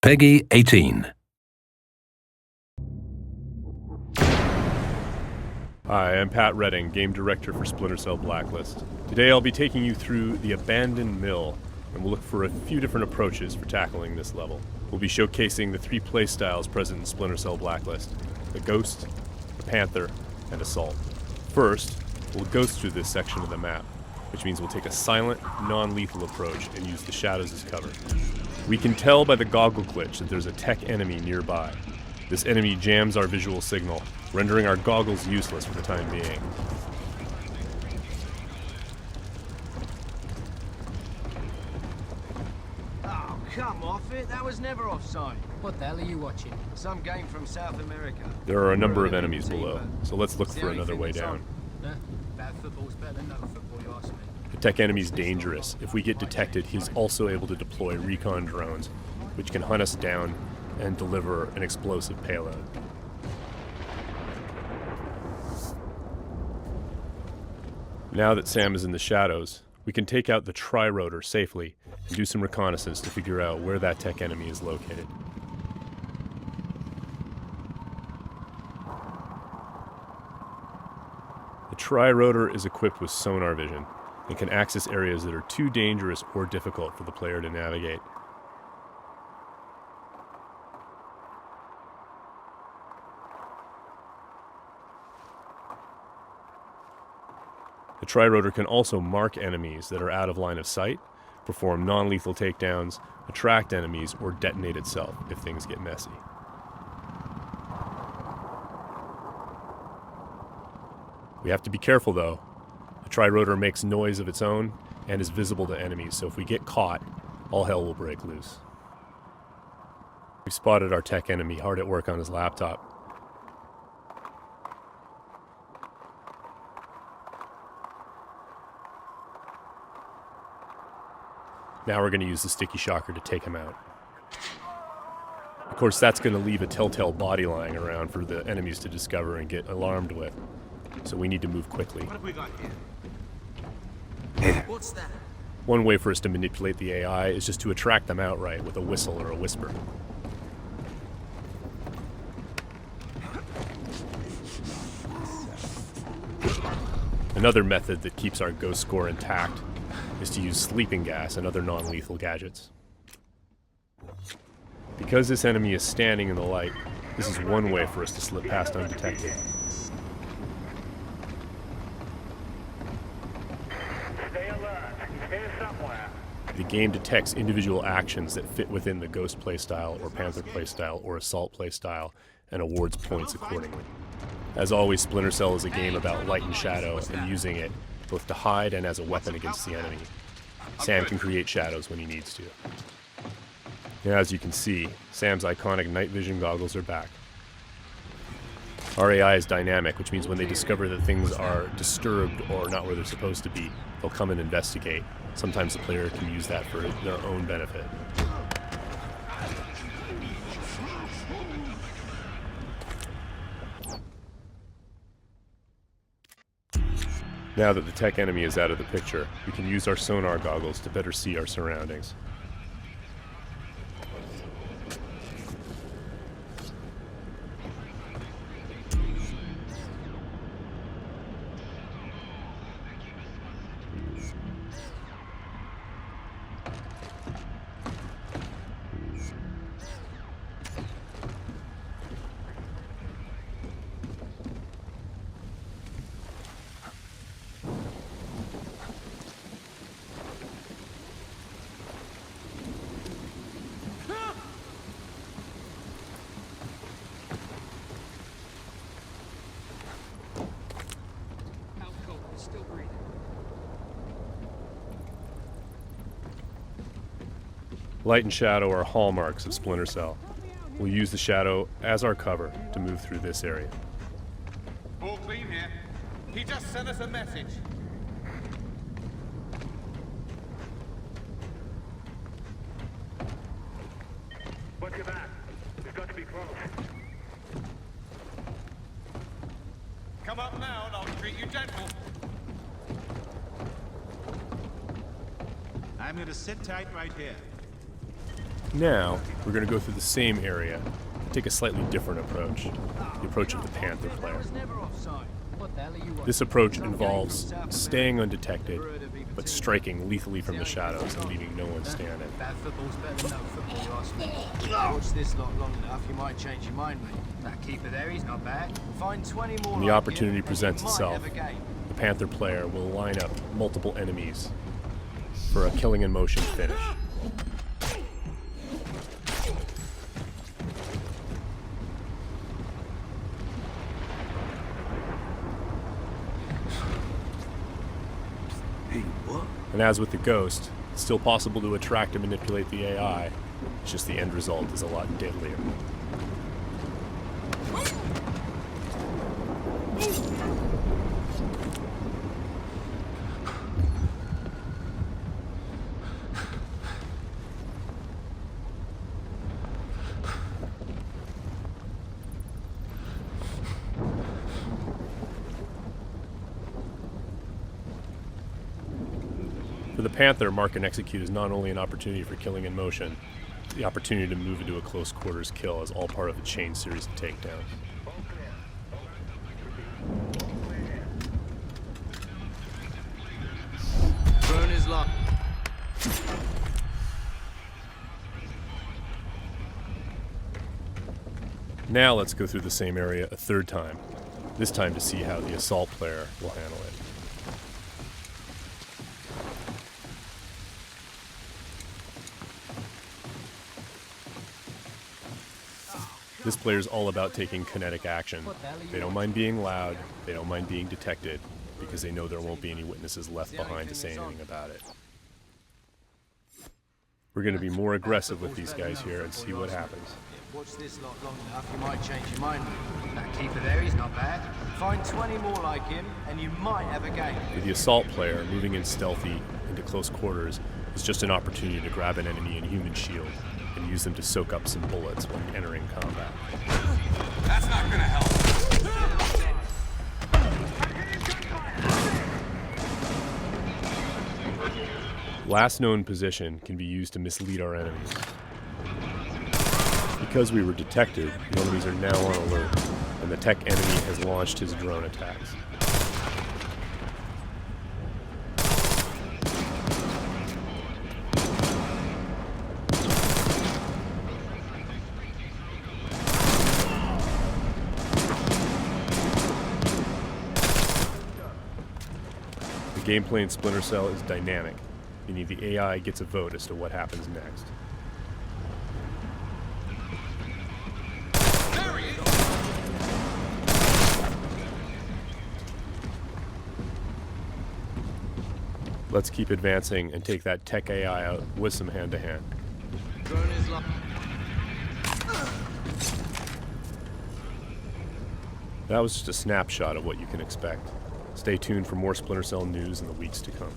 Peggy 18. Hi, I'm Pat Redding, Game Director for Splinter Cell Blacklist. Today I'll be taking you through the Abandoned Mill, and we'll look for a few different approaches for tackling this level. We'll be showcasing the three playstyles present in Splinter Cell Blacklist: the Ghost, the Panther, and Assault. First, we'll ghost through this section of the map, which means we'll take a silent, non-lethal approach and use the shadows as cover. We can tell by the goggle glitch that there's a tech enemy nearby. This enemy jams our visual signal, rendering our goggles useless for the time being. Oh, come off it. That was never offside. What the hell are you watching? Some game from South America. There are a number of enemies below, so let's look for another way down. Bad football's better than no football, you ask me. The tech enemy's dangerous. If we get detected, he's also able to deploy recon drones, which can hunt us down and deliver an explosive payload. Now that Sam is in the shadows, we can take out the tri-rotor safely and do some reconnaissance to figure out where that tech enemy is located. The tri-rotor is equipped with sonar vision and can access areas that are too dangerous or difficult for the player to navigate. The tri-rotor can also mark enemies that are out of line of sight, perform non-lethal takedowns, attract enemies, or detonate itself if things get messy. We have to be careful though. The tri-rotor makes noise of its own and is visible to enemies, so if we get caught, all hell will break loose. We've spotted our tech enemy hard at work on his laptop. Now we're going to use the sticky shocker to take him out. Of course, that's going to leave a telltale body lying around for the enemies to discover and get alarmed with. So we need to move quickly. What have we got here? What's that? One way for us to manipulate the AI is just to attract them outright with a whistle or a whisper. Another method that keeps our ghost score intact is to use sleeping gas and other non-lethal gadgets. Because this enemy is standing in the light, this is one way for us to slip past undetected. Stay alert. He's here somewhere. The game detects individual actions that fit within the Ghost playstyle or Panther playstyle or Assault playstyle and awards points accordingly. As always, Splinter Cell is a game about light and shadow and using it both to hide and as a weapon against the enemy. Sam can create shadows when he needs to. Now, as you can see, Sam's iconic night vision goggles are back. Our AI is dynamic, which means when they discover that things are disturbed or not where they're supposed to be, they'll come and investigate. Sometimes the player can use that for their own benefit. Now that the tech enemy is out of the picture, we can use our sonar goggles to better see our surroundings. Still breathing. Light and shadow are hallmarks of Splinter Cell. We'll use the shadow as our cover to move through this area. All clean here. He just sent us a message. What's your back? We've got to be close. Come up now and I'll treat you gentle. I'm going to sit tight right here. Now, we're going to go through the same area, and take a slightly different approach, the approach of the Panther player. was never offside. What the hell are you watching? This approach involves staying undetected, but striking lethally from the shadows and leaving no one standing. Bad football's better than no football, you ask me. Watch this lot long enough, you might change your mind, mate. That keeper there, he's not bad. Find 20 more When the like opportunity him, and presents you might itself, have a game. the Panther player will line up multiple enemies for a killing in motion finish. And as with the Ghost, it's still possible to attract and manipulate the AI. It's just the end result is a lot deadlier. For the Panther, mark and execute is not only an opportunity for killing in motion, the opportunity to move into a close quarters kill is all part of the chain series of takedowns. Drone is locked. Now let's go through the same area a third time, this time to see how the assault player will handle it. This player's all about taking kinetic action. They don't mind being loud, they don't mind being detected, because they know there won't be any witnesses left behind to say anything about it. We're going to be more aggressive with these guys here and see what happens. Watch this lot long enough, you might change your mind, mate. That keeper there, he's not bad. Find 20 more like him, and you might have a game. For the assault player, moving in stealthy into close quarters is just an opportunity to grab an enemy in human shield and use them to soak up some bullets when entering combat. That's not gonna help. Last known position can be used to mislead our enemies. Because we were detected, the enemies are now on alert, and the tech enemy has launched his drone attacks. The gameplay in Splinter Cell is dynamic, meaning the AI gets a vote as to what happens next. Let's keep advancing and take that tech AI out with some hand-to-hand. Drone is locked. That was just a snapshot of what you can expect. Stay tuned for more Splinter Cell news in the weeks to come.